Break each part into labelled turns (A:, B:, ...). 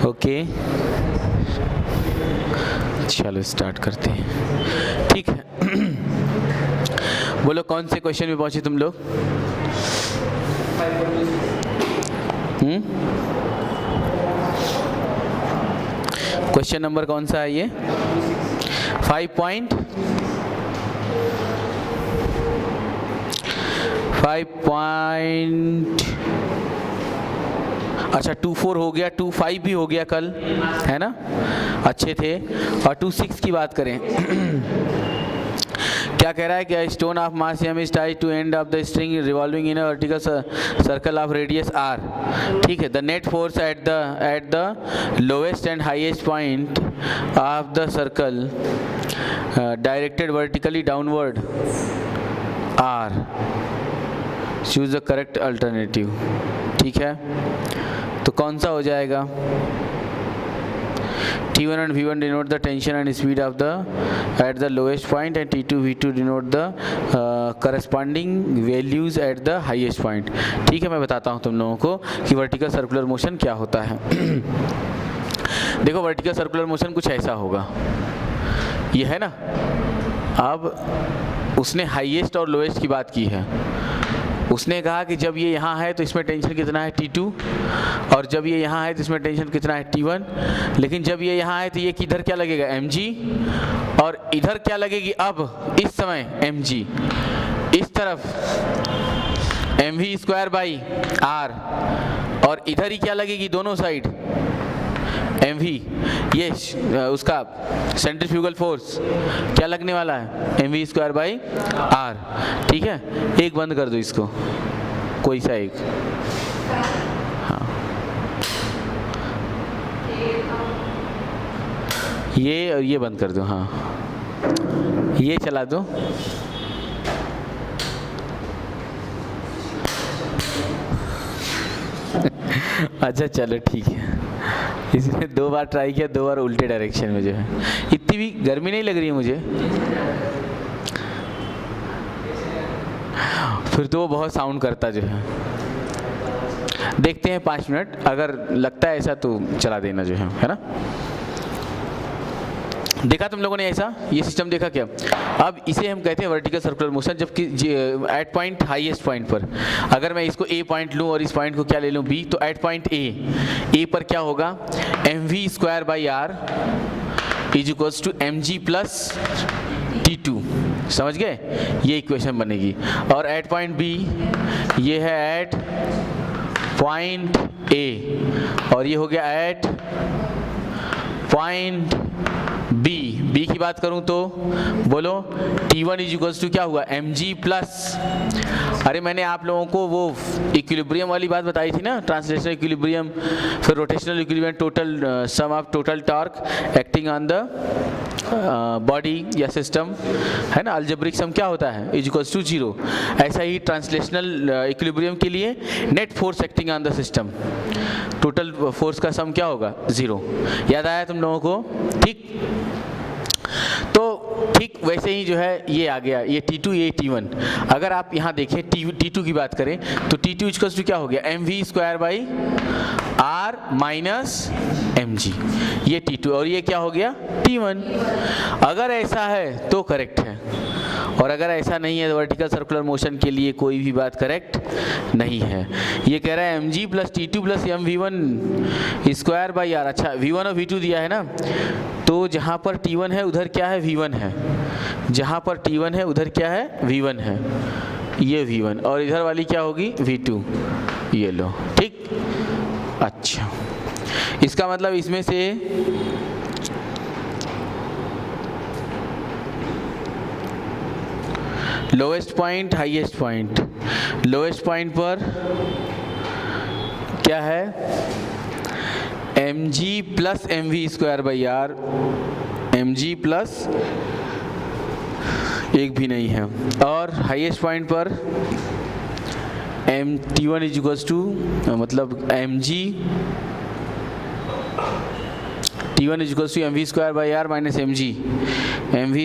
A: Okay, चलो start करते हैं। ठीक है, बोलो कौन से क्वेश्चन में पहुंचे तुम लोग? क्वेश्चन नंबर कौन सा है ये? 5 पॉइंट 5 पॉइंट, अच्छा 2.4 हो गया, 2.5 भी हो गया कल, है ना, अच्छे थे। और 2.6 की बात करें क्या कह रहा है कि stone of mass m is tied to end of the string revolving in a vertical circle of radius r। ठीक है, the net force at the lowest and highest point of the circle directed vertically downward r। Choose the correct alternative. ठीक है, तो कौन सा हो जाएगा? T1 and V1 denote the tension and speed of the at the lowest point, and T2 V2 denote the corresponding values at the highest point। ठीक है, मैं बताता हूँ तुम लोगों को कि वर्टिकल सर्कुलर मोशन क्या होता है। देखो, वर्टिकल सर्कुलर मोशन कुछ ऐसा होगा, ये है ना। अब उसने हाईएस्ट और लोएस्ट की बात की है। उसने कहा कि जब ये यहाँ है तो इसमें टेंशन कितना है T2, और जब ये यहाँ है तो इसमें टेंशन कितना है T1। लेकिन जब ये यहाँ है तो ये किधर क्या लगेगा? mg, और इधर क्या लगेगी अब इस समय? mg। इस तरफ mv स्क्वायर बाई r, और इधर ही क्या लगेगी दोनों साइड? mv। ये उसका सेंट्रीफ्यूगल फोर्स क्या लगने वाला है? mv square by r। ठीक है, एक बंद कर दो इसको, कोई सा एक। हाँ, ये और ये बंद कर दो। हाँ, ये चला दो। अच्छा चलो ठीक है, इसने 2 बार ट्राई किया, 2 बार उल्टे डायरेक्शन में जो है। इतनी भी गर्मी नहीं लग रही है मुझे, फिर तो वो बहुत साउंड करता जो है। देखते हैं 5 मिनट, अगर लगता है ऐसा तो चला देना जो है ना। देखा तुम लोगों ने ऐसा, ये सिस्टम देखा क्या? अब इसे हम कहते हैं वर्टिकल सर्कुलर मोशन, जबकि एट पॉइंट हाईएस्ट पॉइंट पर अगर मैं इसको ए पॉइंट लूँ और इस पॉइंट को क्या ले लूँ बी, तो एट पॉइंट ए पर क्या होगा? mv square by r is equals to mg plus T2। समझ गए? ये इक्वेशन बनेगी। और एट पॉइंट बी, ये है एट पॉइंट ए, और ये हो गया एट पॉइंट बी की बात करूं तो बोलो T1 इज इक्वल्स टू क्या हुआ? mg प्लस, अरे मैंने आप लोगों को वो इक्विलिब्रियम वाली बात बताई थी ना, ट्रांसलेशनल इक्विलिब्रियम, फिर rotational equilibrium, total sum of total torque acting on the body या सिस्टम, है ना। अलजेब्रिक सम क्या होता है? Is equals to 0। ऐसा ही ट्रांसलेशनल इक्विलिब्रियम के लिए net force acting on the system, total force का सम क्या होगा? 0। याद आया तुम लोगों को? ठीक, तो ठीक वैसे ही जो है ये आ गया, ये T2 ये T1। अगर आप यहाँ देखें T2 की बात करें तो T2 इक्वल्स टू क्या हो गया? mv square by r minus mg, ये T2, और ये क्या हो गया? T1। अगर ऐसा है तो करेक्ट है, और अगर ऐसा नहीं है तो वर्टिकल सर्कुलर मोशन के लिए कोई भी बात करेक्ट नहीं है। ये कह रहा है mg plus T2 plus mv1 square by r। अच्छा, v1 और v2 दिया है ना, तो जहाँ पर T1 है उधर क्या है? v1 है। जहाँ पर T1 है उधर क्या है? v1 है। ये v1, और इधर वाली क्या होगी? v2। ये लो, ठीक। अच्छा, इसका मतलब इसमें से lowest point highest point, lowest point पर क्या है? mg plus mv square by r, mg plus एक भी नहीं है, और हाईएस्ट पॉइंट पर T1 इज इक्वल्स टू, मतलब mg T1 is equals to mv square by r minus mv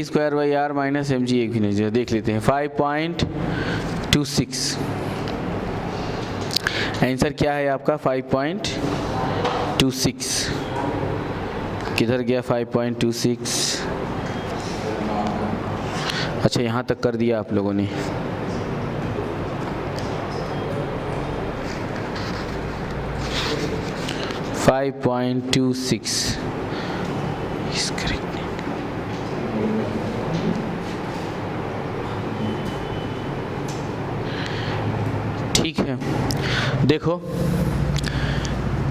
A: square by r minus mg, एक भी नहीं। देख लेते हैं 5.26। आंसर क्या है आपका? 5.26। 5.26 किधर गया 5.26? अच्छा यहाँ तक कर दिया आप लोगों ने। .26 is correct. ठीक है, देखो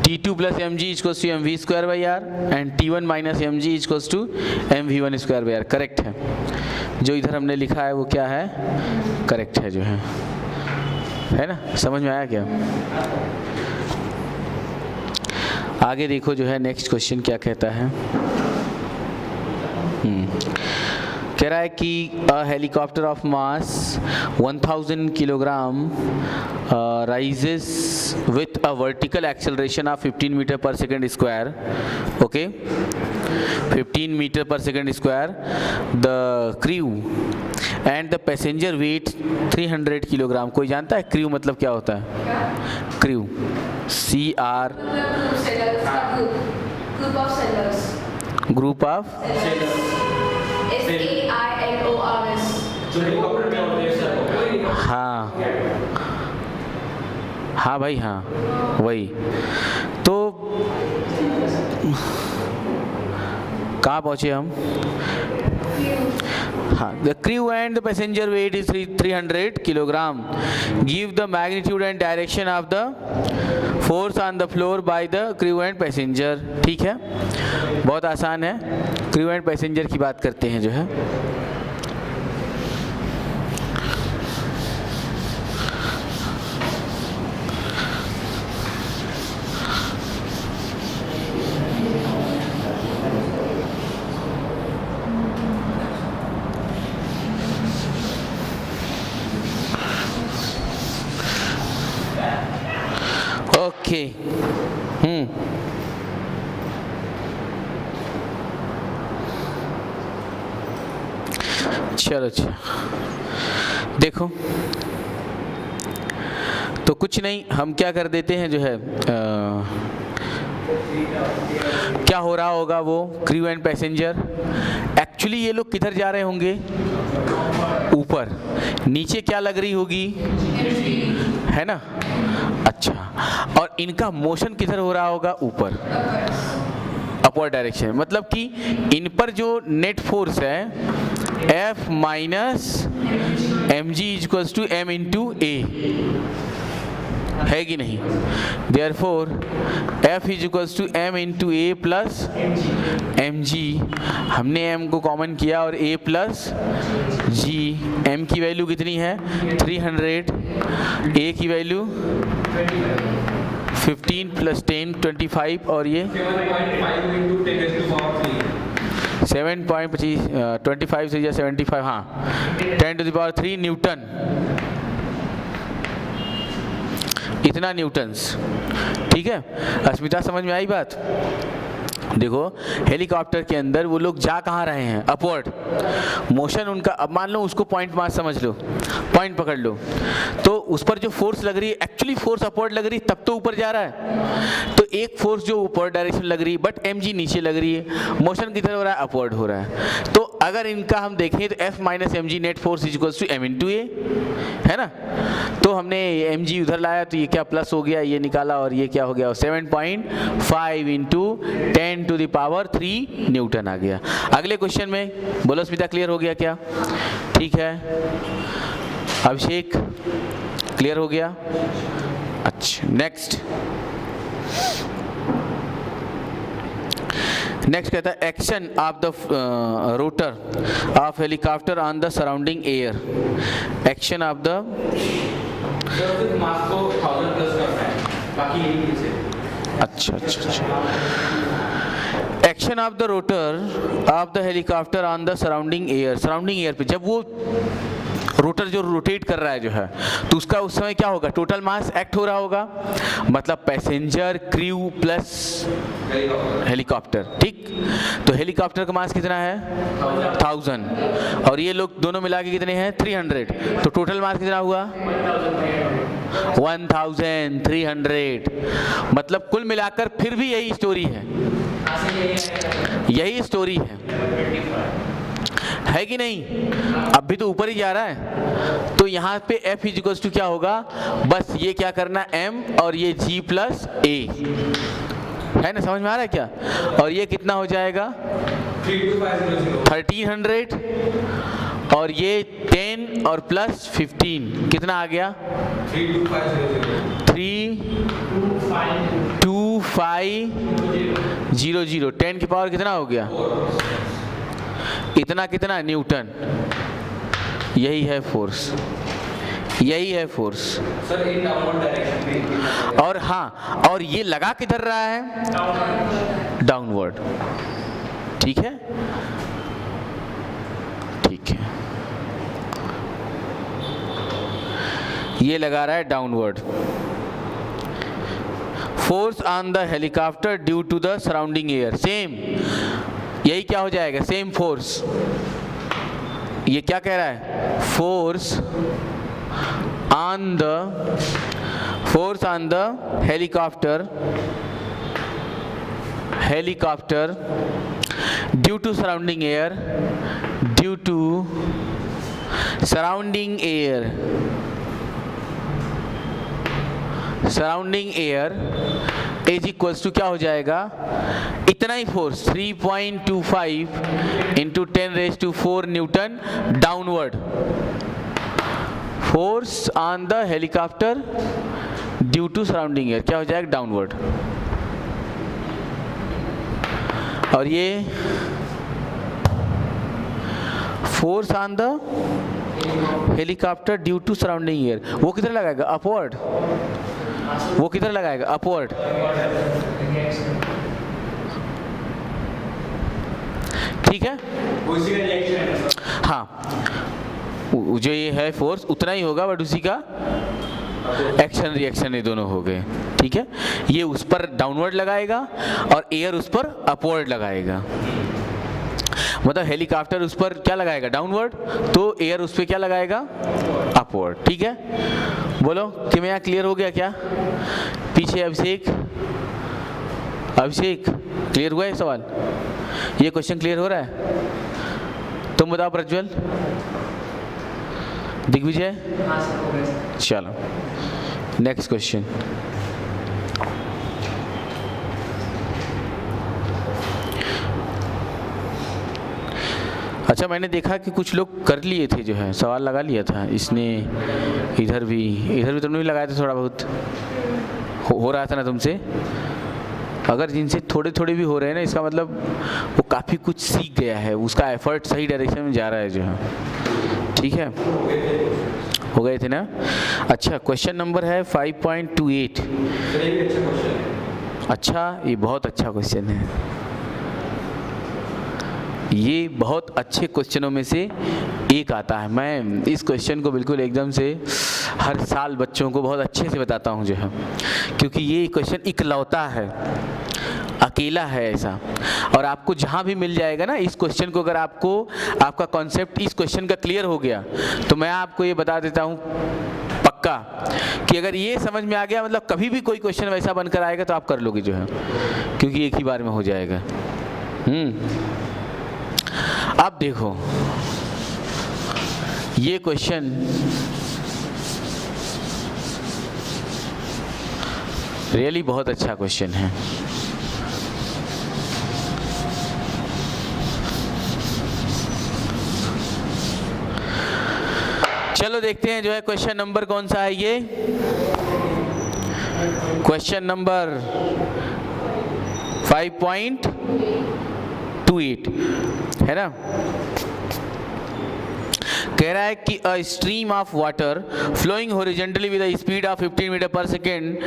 A: T2 plus mg equals to mv square by r and T1 minus mg equals to mv1 square by r. Correct है, जो इधर हमने लिखा है वो क्या है, करेक्ट है जो है ना। समझ में आया क्या? आगे देखो जो है नेक्स्ट क्वेश्चन क्या कहता है। कह रहा है कि a helicopter of mass 1000 kilogram rises with a vertical acceleration of 15 meter per second square, okay, 15 meter per second square. The crew and the passenger weight 300 kilogram. कोई जानता है क्रू मतलब क्या होता है? Crew CR group of SAILORS। हाँ भाई, हाँ वही। तो कहाँ पहुँचे हम? हाँ, the crew and the passenger weight is 300 kilogram. Give the magnitude and direction of the force on the floor by the crew and passenger। ठीक है, बहुत आसान है। crew and passenger की बात करते हैं जो है। ओके, चलो अच्छा, देखो तो कुछ नहीं, हम क्या कर देते हैं जो है क्या हो रहा होगा वो क्रू एंड पैसेंजर। एक्चुअली ये लोग किधर जा रहे होंगे? ऊपर। नीचे क्या लग रही होगी? है ना। अच्छा, और इनका मोशन किधर हो रहा होगा? ऊपर, अपवर्ड डायरेक्शन। मतलब कि इन पर जो नेट फोर्स है F minus mg equals to m into a, है कि नहीं? Therefore F is equals to m into a plus mg। हमने m को कॉमन किया और a प्लस g। m की वैल्यू कितनी है? 300। a की वैल्यू 15 प्लस 10 25 और ये 7.25 25 से या 75, हाँ 10 टू द पावर 3 न्यूटन। इतना न्यूटन्स। ठीक है, अस्मिता समझ में आई बात? देखो हेलीकॉप्टर के अंदर वो लोग जा कहाँ रहे हैं? अपवर्ड मोशन उनका। अब मान लो उसको पॉइंट मास समझ लो, पॉइंट पकड़ लो, तो उस पर जो फोर्स लग रही है एक्चुअली फोर्स अपवर्ड लग रही है, तब तो ऊपर जा रहा है। तो एक फोर्स जो ऊपर डायरेक्शन लग रही है बट mg नीचे लग रही है, मोशन किधर हो रहा है? अपवर्ड हो रहा है। तो अगर इनका हम देखें तो F minus mg net force is equals to m into a, है ना। तो हमने mg उधर लाया तो ये क्या प्लस हो गया, ये निकाला और ये क्या हो गया? 7.5 into 10 to the power 3 newton आ गया। अगले क्वेश्चन में बोलो स्मिता, क्लियर हो गया क्या? ठीक है, अभिषेक क्लियर हो गया? अच्छा, नेक्स्ट कहता है action of the rotor of helicopter on the surrounding air. Action of the अच्छा, action of the rotor of the helicopter on the surrounding air. Surrounding air पे जब वो रोटर जो रोटेट कर रहा है जो है, तो उसका उस समय क्या होगा, टोटल मास एक्ट हो रहा होगा, मतलब पैसेंजर, क्रू प्लस हेलीकॉप्टर, ठीक। तो हेलीकॉप्टर का मास कितना है 1000 और ये लोग दोनों मिला के कितने हैं 300, तो टोटल मास कितना हुआ 1300। मतलब कुल मिलाकर फिर भी यही स्टोरी है, यही स्टोरी है कि नहीं। अब भी तो ऊपर ही जा रहा है, तो यहाँ पे F इक्वल्स टू क्या होगा, बस ये क्या करना M और ये G प्लस A, है ना, समझ में आ रहा है क्या। और ये कितना हो जाएगा 1300 और ये 10 और प्लस 15 कितना आ गया 32500। 10 की पावर कितना हो गया, इतना कितना न्यूटन। यही है फोर्स, यही है force
B: sir in downward direction में।
A: और हाँ, और ये लगा किधर रहा है डाउनवर्ड, ठीक है, ठीक है, ये लगा रहा है downward. Force on the helicopter due to the surrounding air, same यही क्या हो जाएगा, सेम फोर्स। ये क्या कह रहा है, force on the helicopter due to surrounding air is equals to क्या हो जाएगा, इतना ही force 3.25 into 10⁴ newton downward. Force on the helicopter due to surrounding air क्या हो जाएगा डाउनवर्ड। और ये force on the helicopter due to surrounding air, वो किधर लगाएगा अपवर्ड, वो किधर लगाएगा अपवर्ड। ठीक है, हाँ, जो ये है फोर्स उतना ही होगा, बट उसी का एक्शन रिएक्शन ये दोनों हो गए, ठीक है। ये उस पर डाउनवर्ड लगाएगा और एयर उस पर अपवर्ड लगाएगा, मतलब हेलीकॉप्टर उस पर क्या लगाएगा डाउनवर्ड, तो एयर उस पर क्या लगाएगा अपवर्ड, ठीक है। बोलो कि मैं यहाँ क्लियर हो गया क्या, पीछे अभिषेक क्लियर हुआ है सवाल, ये क्वेश्चन क्लियर हो रहा है, तुम बताओ प्रज्वल, दिग्विजय, चलो नेक्स्ट क्वेश्चन। अच्छा, मैंने देखा कि कुछ लोग कर लिए थे, जो है सवाल लगा लिया था इसने, इधर भी तुमने भी लगाया था, थोड़ा बहुत हो रहा था ना तुमसे। अगर जिनसे थोड़े थोड़े भी हो रहे हैं ना, इसका मतलब वो काफ़ी कुछ सीख गया है, उसका एफर्ट सही डायरेक्शन में जा रहा है जो है, ठीक है, हो गए थे ना। अच्छा, क्वेश्चन नंबर है 5.28। अच्छा, ये बहुत अच्छा क्वेश्चन है, ये बहुत अच्छे क्वेश्चनों में से एक आता है। मैं इस क्वेश्चन को बिल्कुल एकदम से हर साल बच्चों को बहुत अच्छे से बताता हूँ जो है, क्योंकि ये क्वेश्चन इकलौता है, अकेला है ऐसा। और आपको जहाँ भी मिल जाएगा ना इस क्वेश्चन को, अगर आपका कॉन्सेप्ट इस क्वेश्चन का क्लियर हो गया, तो मैं आपको ये बता देता हूँ पक्का कि अगर ये समझ में आ गया, मतलब कभी भी कोई क्वेश्चन वैसा बनकर आएगा तो आप कर लोगे जो है, क्योंकि एक ही बार में हो जाएगा। अब देखो ये क्वेश्चन रियली बहुत अच्छा क्वेश्चन है। चलो देखते हैं जो है क्वेश्चन नंबर कौन सा है, ये क्वेश्चन नंबर 5.28 है ना। कह रहा है कि a stream of water flowing horizontally with a speed of 15 metre per second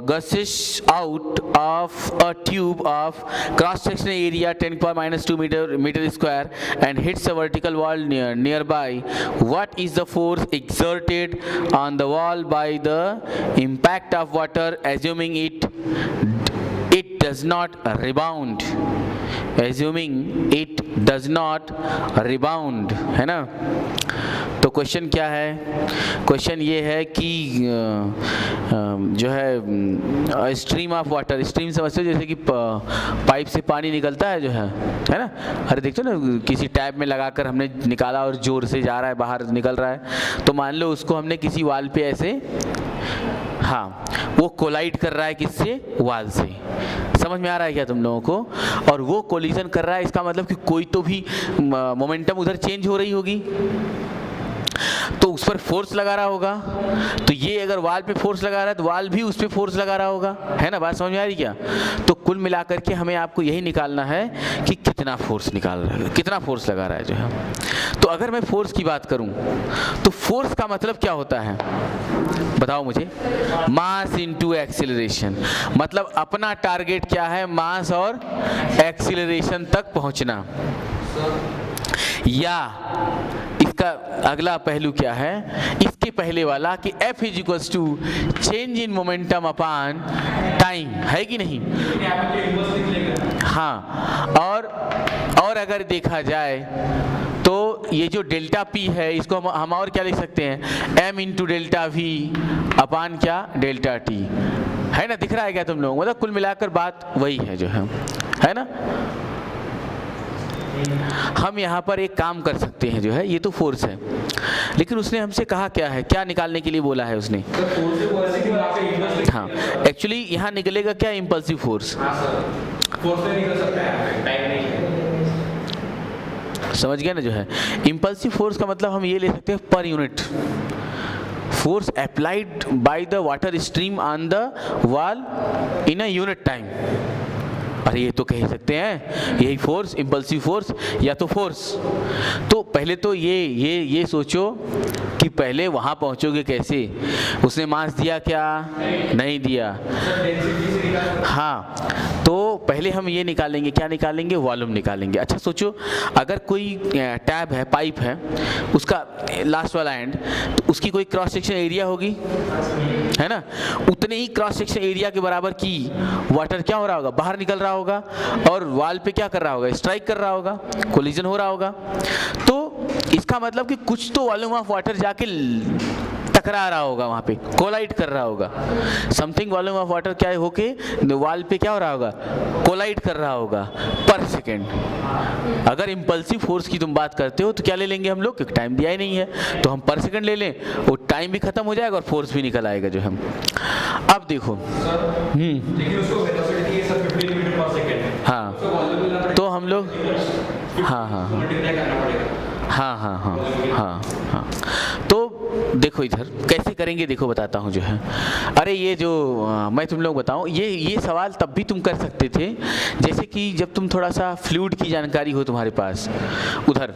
A: gushes out of a tube of cross sectional area 10⁻² metre square and hits a vertical wall nearby. What is the force exerted on the wall by the impact of water, assuming it does not rebound? Assuming it does not rebound, है ना. तो question क्या है? Question ये है कि जो है स्ट्रीम ऑफ वाटर, स्ट्रीम समझते हो जैसे कि पाइप से पानी निकलता है जो है ना. अरे देखते हो ना, किसी टैप में लगाकर हमने निकाला और ज़ोर से जा रहा है, बाहर निकल रहा है. तो मान लो उसको हमने किसी वाल पे ऐसे, हाँ, वो कोलाइड कर रहा है किससे? वाल से. समझ में आ रहा है क्या तुम लोगों को? और वो कोलिजन कर रहा है, इसका मतलब कि कोई तो भी मोमेंटम उधर चेंज हो रही होगी, तो उस पर फोर्स लगा रहा होगा. तो ये अगर वाल पे फोर्स लगा रहा है तो वाल भी उस पे फोर्स लगा रहा होगा, है ना. बात समझ में आ रही क्या? तो कुल मिलाकर के हमें आपको यही निकालना है कि कितना फोर्स निकाल रहा है, कितना फोर्स लगा रहा है जो है. तो अगर मैं फोर्स की बात करूं तो फोर्स का मतलब क्या होता है बताओ मुझे? Mass into acceleration. मतलब अपना टारगेट क्या है? मास और एक्सीलरेशन तक पहुंचना. या इसका अगला पहलू क्या है? इसके पहले वाला कि F is equals to change in momentum upon time, है कि नहीं? हाँ. और अगर देखा जाए तो ये जो डेल्टा पी है इसको हम और क्या लिख सकते हैं? M into delta we upon क्या? डेल्टा टी, है ना. दिख रहा है क्या तुम लोगों को? मतलब कुल मिलाकर बात वही है जो है ना. हम यहाँ पर एक काम कर सकते हैं जो है, ये तो फोर्स है, लेकिन उसने हमसे कहा क्या है, क्या निकालने के लिए बोला है उसने? हाँ, एक्चुअली यहाँ निकलेगा क्या? Impulsive force. समझ गए ना जो है. इम्पल्सिव फोर्स का मतलब हम ये ले सकते हैं per unit force applied by the water stream on the wall in a unit time. अरे ये तो कह सकते हैं यही फोर्स, इम्पल्सिव फोर्स या तो फोर्स. तो पहले तो ये सोचो कि पहले वहाँ पहुँचोगे कैसे? उसने मास दिया क्या? नहीं दिया. हाँ, तो पहले हम ये निकालेंगे, क्या निकालेंगे? वॉल्यूम निकालेंगे. अच्छा सोचो, अगर कोई टैब है, पाइप है, उसका लास्ट वाला एंड, तो उसकी कोई क्रॉस सेक्शन एरिया होगी, है ना. उतने ही क्रॉस सेक्शन एरिया के बराबर की वाटर क्या हो रहा होगा? बाहर निकल रहा होगा. और वॉल पे क्या कर रहा होगा? स्ट्राइक कर रहा होगा, कोलिजन हो रहा होगा. तो इसका मतलब कि कुछ तो वॉल्यूम ऑफ वाटर जाके टकरा रहा होगा, वहाँ पे कोलाइड कर रहा होगा. समथिंग वॉल्यूम ऑफ वाटर क्या होके वॉल पे क्या हो रहा होगा? कोलाइड कर रहा होगा पर सेकेंड. अगर इम्पल्सिव फोर्स की तुम बात करते हो तो क्या ले लेंगे हम लोग? क्योंकि टाइम दिया ही नहीं है, तो हम पर सेकेंड ले लें, वो टाइम भी खत्म हो जाएगा और फोर्स भी निकल आएगा जो हम. अब देखो, हाँ, तो हम लोग हाँ, तो देखो इधर कैसे करेंगे, देखो बताता हूँ जो है. अरे ये जो मैं तुम लोग बताऊँ, ये सवाल तब भी तुम कर सकते थे जैसे कि जब तुम थोड़ा सा फ्लूइड की जानकारी हो तुम्हारे पास. उधर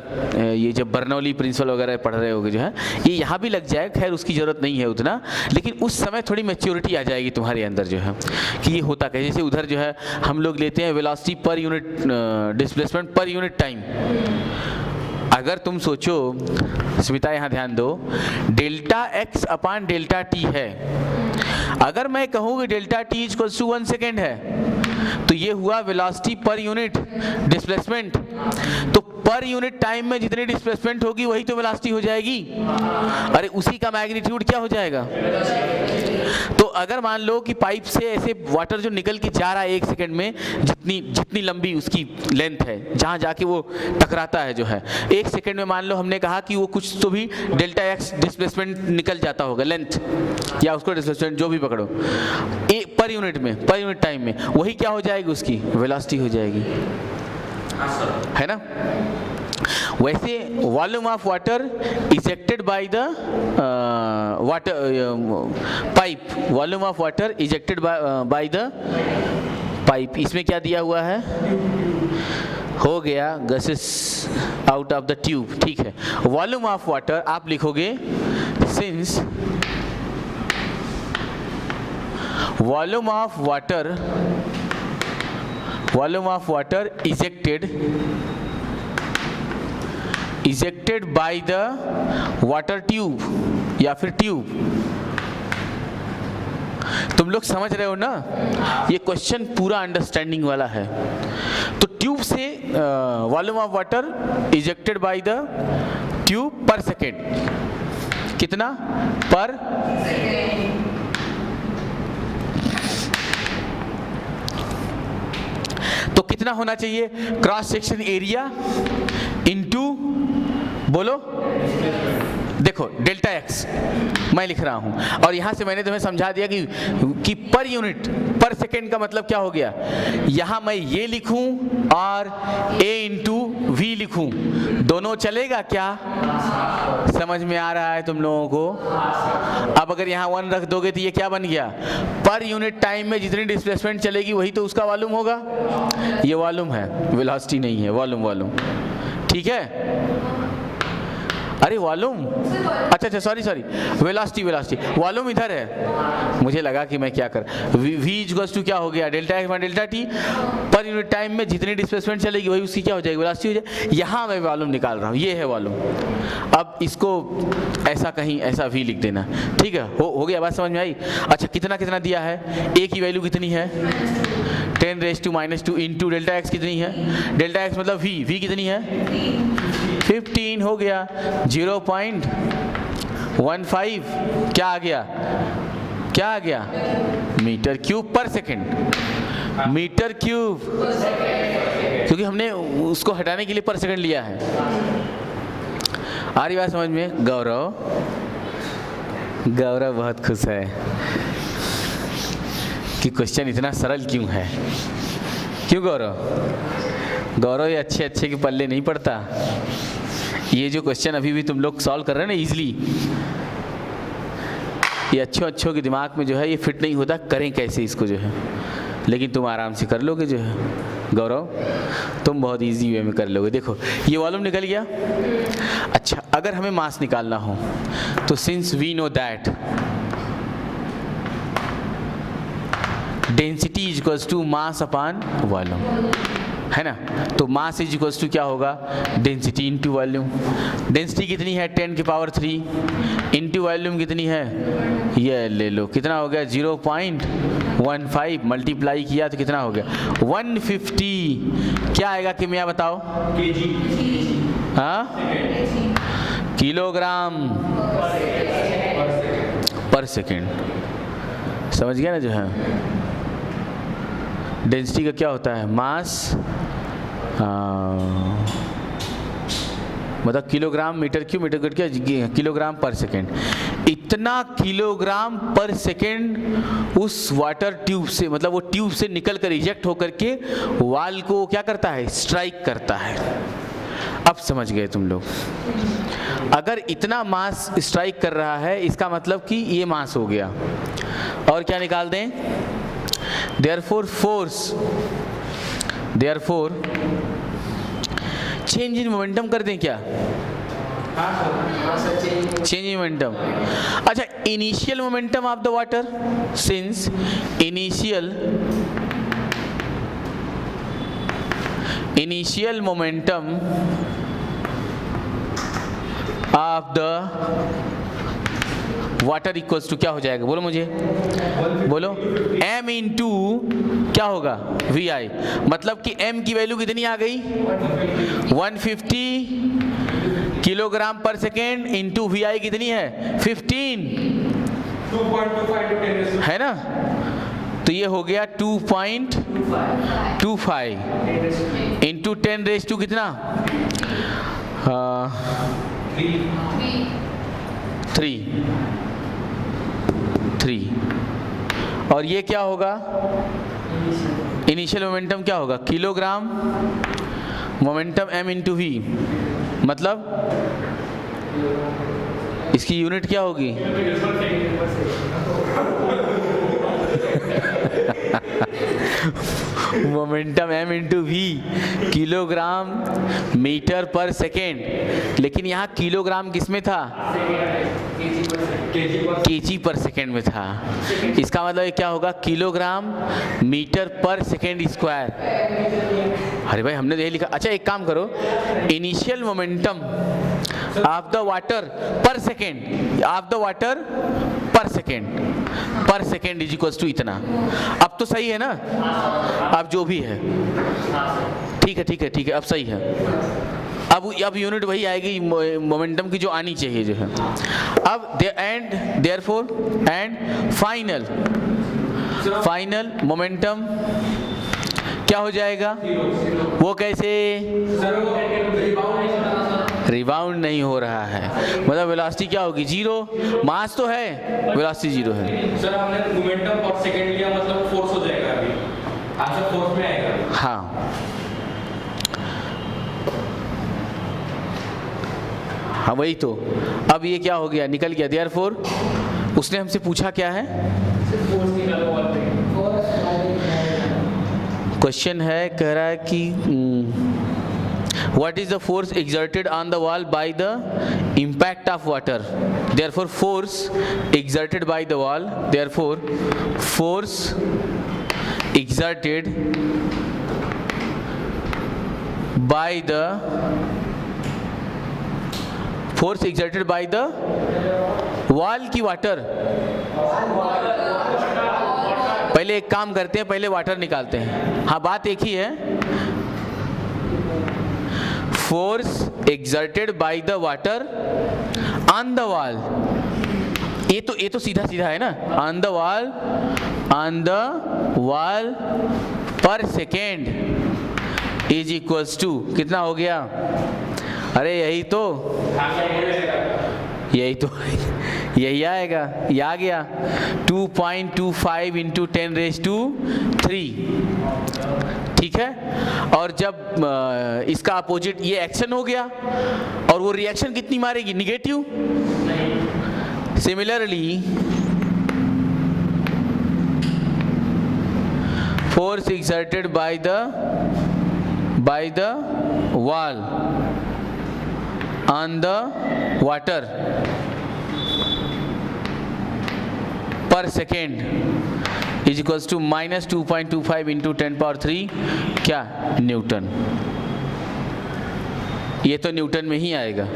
A: ये जब बर्नौली प्रिंसिपल वगैरह पढ़ रहे होगे जो है, ये यहाँ भी लग जाए, खैर उसकी ज़रूरत नहीं है उतना, लेकिन उस समय थोड़ी मैच्योरिटी आ जाएगी तुम्हारे अंदर जो है कि ये होता कैसे. जैसे उधर जो है हम लोग लेते हैं velocity per unit displacement per unit time. अगर तुम सोचो स्मिता, यहाँ ध्यान दो, delta x upon delta t है. अगर मैं कहूँ कि delta t equals to 1 second है, तो ये हुआ वेलोसिटी पर यूनिट डिस्प्लेसमेंट. तो पर यूनिट टाइम में जितनी डिस्प्लेसमेंट होगी वही तो वेलोसिटी हो जाएगी. अरे उसी का मैग्नीट्यूड क्या हो जाएगा? तो अगर मान लो कि पाइप से ऐसे वाटर जो निकल के जा रहा है 1 सेकेंड में, जितनी लंबी उसकी लेंथ है, जहाँ जाके वो टकराता है जो है, 1 सेकेंड में मान लो हमने कहा कि वो कुछ तो भी डेल्टा एक्स डिस्प्लेसमेंट निकल जाता होगा, लेंथ या उसको डिस्प्लेसमेंट जो भी पकड़ो, पर यूनिट टाइम में वही क्या हो जाएगी? उसकी वेलोसिटी हो जाएगी, है ना. वैसे volume of water ejected by the pipe, volume of water ejected by the pipe, इसमें क्या दिया हुआ है? हो गया guesses out of the tube, ठीक है। वॉल्यूम ऑफ वाटर आप लिखोगे since volume of water ejected by the water tube या फिर ट्यूब। तुम लोग समझ रहे हो ना, ये क्वेश्चन पूरा अंडरस्टैंडिंग वाला है। तो ट्यूब से volume of water ejected by the tube पर सेकेंड, कितना पर तो कितना होना चाहिए, क्रॉस सेक्शन एरिया इनटू, बोलो, देखो डेल्टा एक्स मैं लिख रहा हूं और यहां से मैंने तुम्हें समझा दिया कि पर यूनिट पर सेकेंड का मतलब क्या हो गया। यहां मैं ये लिखूं और a इंटू वी लिखूं, दोनों चलेगा क्या? समझ में आ रहा है तुम लोगों को? अब अगर यहां 1 रख दोगे तो ये क्या बन गया, पर यूनिट टाइम में जितनी डिस्प्लेसमेंट चलेगी वही तो उसका वॉल्यूम होगा। ये वॉल्यूम है, वेलोसिटी नहीं है, वॉल्यूम, ठीक है। अरे वॉल्यूम, अच्छा सॉरी वेलोसिटी, वॉल्यूम इधर है, मुझे लगा कि मैं क्या कर, v इक्वल्स टू क्या हो गया, delta x by delta T, पर यूनिट टाइम में जितनी डिस्प्लेसमेंट चलेगी वही उसकी क्या हो जाएगी, वेलोसिटी हो जाएगी। यहाँ मैं वॉल्यूम निकाल रहा हूँ, ये है वॉल्यूम। अब इसको ऐसा कहीं ऐसा v लिख देना, ठीक है। हो गया, बात समझ में आई? अच्छा कितना दिया है, a की वैल्यू कितनी है 10⁻² इंटू डेल्टा एक्स कितनी है, डेल्टा एक्स मतलब v कितनी है 15, हो गया 0.15, क्या आ गया मीटर क्यूब पर सेकेंड, मीटर क्यूब, क्योंकि हमने उसको हटाने के लिए पर सेकेंड लिया है। आ रही बात समझ में? गौरव बहुत खुश है कि क्वेश्चन इतना सरल क्यों है। क्यों गौरव ये अच्छे के पल्ले नहीं पड़ता। ये जो क्वेश्चन अभी भी तुम लोग सॉल्व कर रहे हैं ना इजीली, ये अच्छों के दिमाग में जो है ये फिट नहीं होता, करें कैसे इसको जो है, लेकिन तुम आराम से कर लोगे जो है गौरव, तुम बहुत इजी वे में कर लोगे। देखो ये वॉल्यूम निकल गया। अच्छा अगर हमें मास निकालना हो तो since we know that density is equals to mass upon volume, है ना। तो मास इज इक्वल्स टू क्या होगा, डेंसिटी इंटू वॉल्यूम। डेंसिटी कितनी है 10⁻³ इंटू वॉल्यूम कितनी है, ये ले लो कितना हो गया 0.15, मल्टीप्लाई किया तो कितना हो गया 150। क्या आएगा कि मैं बताओ, हाँ किलोग्राम पर सेकेंड। समझ गया ना जो है, डेंसिटी का क्या होता है, मास मतलब किलोग्राम मीटर क्यूब, क्या किलोग्राम पर सेकेंड। इतना किलोग्राम पर सेकेंड उस वाटर ट्यूब से, मतलब वो ट्यूब से निकल कर इजेक्ट होकर के वाल को क्या करता है, स्ट्राइक करता है। अब समझ गए तुम लोग, अगर इतना मास स्ट्राइक कर रहा है इसका मतलब कि ये मास हो गया। और क्या निकाल दें, therefore चेंज इन मोमेंटम कर दें क्या, चेंज इन मोमेंटम। अच्छा initial momentum of the water, since initial momentum of the water equals to क्या हो जाएगा, बोलो मुझे, बोलो m इंटू क्या होगा vi, मतलब कि m की वैल्यू कितनी आ गई 150 किलोग्राम पर सेकेंड इंटू vi कितनी है 15,
B: 2.25
A: है ना। तो ये हो गया 2.25 इंटू 10⁻² कितना 3। और ये क्या होगा, इनिशियल मोमेंटम क्या होगा, kilogram momentum m into v, मतलब इसकी यूनिट क्या होगी momentum m into V, kilogram metre per second, लेकिन यहाँ किलोग्राम किस में था? केजी पर सेकेंड में था। इसका मतलब ये क्या होगा? Kilogram metre per second square. अरे भाई हमने तो ये लिखा। अच्छा एक काम करो, initial momentum of the water per second, of the water per second is equals to इतना। अब तो सही है ना? अब जो भी है ठीक है ठीक है ठीक है, अब सही है। अब यूनिट वही आएगी मोमेंटम की जो आनी चाहिए जो है। अब देयरफॉर एंड फाइनल मोमेंटम क्या हो जाएगा? वो कैसे? रिबाउंड नहीं हो रहा है, मतलब वेलोसिटी क्या होगी? जीरो। मास तो है, वेलोसिटी जीरो है।
B: सर हमने मोमेंटम पर सेकंड लिया, मतलब फोर्स हो जाएगा अभी, आंसर फोर्स में आएगा।
A: हाँ हाँ वही तो। अब ये क्या हो गया? निकल गया। देयरफॉर उसने हमसे पूछा क्या है? क्वेश्चन है, कह रहा है कि what is the force exerted on the wall by the impact of water? Therefore force exerted by the wall, therefore force exerted by the wall की वाटर। पहले एक काम करते हैं, पहले वाटर निकालते हैं। हाँ बात एक ही है। Force exerted by the water on the wall, ये तो सीधा सीधा है ना। On the wall per second is equals to कितना हो गया? अरे यही तो यही आएगा। ये आ गया 2.25 इंटू 10⁻³ ठीक है। और जब इसका अपोजिट ये एक्शन हो गया, और वो रिएक्शन कितनी मारेगी? Negative. Similarly force exerted by the wall on the water per second is equals to -2.25 into 10⁻³ क्या? न्यूटन। ये तो न्यूटन में ही आएगा।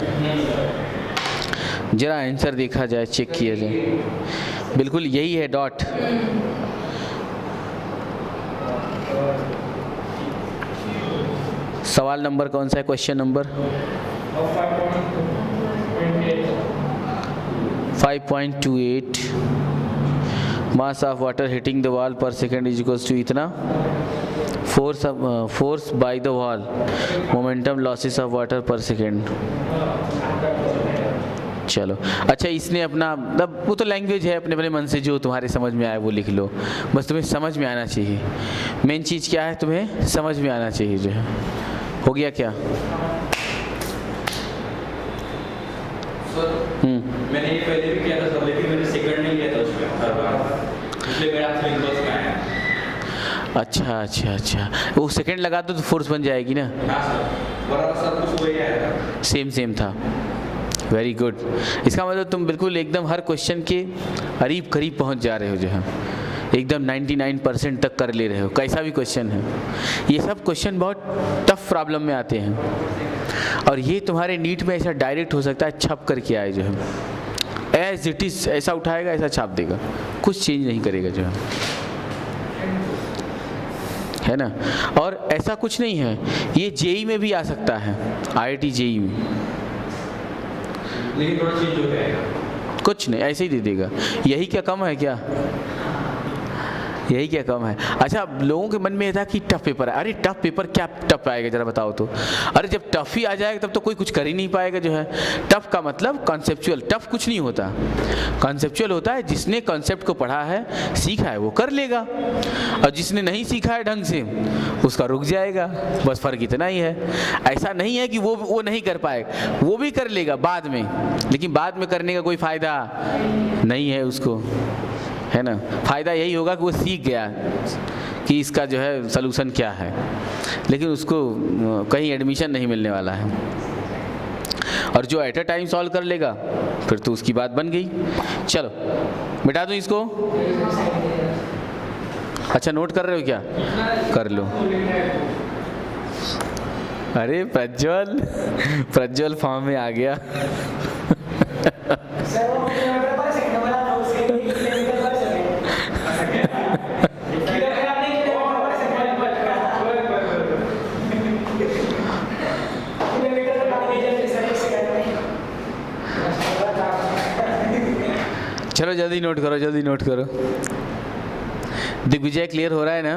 A: जरा आंसर देखा जाए, चेक किया जाए। बिल्कुल यही है डॉट। सवाल नंबर कौन सा है? Question number 5.28। Mass of water hitting the wall per second is equals to इतना। Force by the wall, momentum losses of water per second. चलो अच्छा, इसने अपना मतलब वो तो लैंग्वेज है, अपने अपने मन से जो तुम्हारे समझ में आए वो लिख लो। बस तुम्हें समझ में आना चाहिए। मेन चीज़ क्या है? तुम्हें समझ में आना चाहिए जो है। हो गया क्या?
B: मैंने ये पहले भी किया था सर, लेकिन मैंने सेकंड नहीं लिया था उसमें हर बार, इसलिए मेरा आंसर इनवर्स में आया।
A: अच्छा वो सेकंड लगा दो तो फोर्स बन जाएगी ना।
B: हाँ सर, बराबर सब कुछ वही आया।
A: सेम था। Very good. इसका मतलब तुम बिल्कुल एकदम हर क्वेश्चन के करीब पहुंच जा रहे हो जो है, एकदम 99% तक कर ले रहे हो, कैसा भी क्वेश्चन है। ये सब क्वेश्चन बहुत टफ प्रॉब्लम में आते हैं, और ये तुम्हारे नीट में ऐसा डायरेक्ट हो सकता है छप करके आए जो है, एज इट इज़ ऐसा उठाएगा ऐसा छाप देगा, कुछ चेंज नहीं करेगा जो है ना। और ऐसा कुछ नहीं है, ये जेई में भी आ सकता है, IIT जेई में,
B: लेकिन थोड़ा चेंज हो जाएगा।
A: कुछ नहीं, ऐसे ही दे देगा। यही क्या कम है क्या? यही क्या कम है? अच्छा, लोगों के मन में ये था कि टफ पेपर है। अरे टफ पेपर क्या टफ आएगा जरा बताओ तो। अरे जब टफ ही आ जाएगा तब तो कोई कुछ कर ही नहीं पाएगा जो है। टफ का मतलब कॉन्सेप्चुअल, टफ कुछ नहीं होता। कॉन्सेप्चुअल होता है जिसने कॉन्सेप्ट को पढ़ा है, सीखा है, वो कर लेगा, और जिसने नहीं सीखा है ढंग से उसका रुक जाएगा। बस फर्क इतना ही है। ऐसा नहीं है कि वो नहीं कर पाएगा, वो भी कर लेगा बाद में, लेकिन बाद में करने का कोई फ़ायदा नहीं है उसको, है ना। फ़ायदा यही होगा कि वो सीख गया कि इसका जो है सलूशन क्या है, लेकिन उसको कहीं एडमिशन नहीं मिलने वाला है। और जो एट अ टाइम सॉल्व कर लेगा फिर तो उसकी बात बन गई। चलो मिटा दूँ इसको। अच्छा नोट कर रहे हो क्या? कर लो। अरे प्रज्वल, प्रज्वल फॉर्म में आ गया। चलो जल्दी नोट करो, जल्दी नोट करो। दिग्विजय क्लियर हो रहा है ना?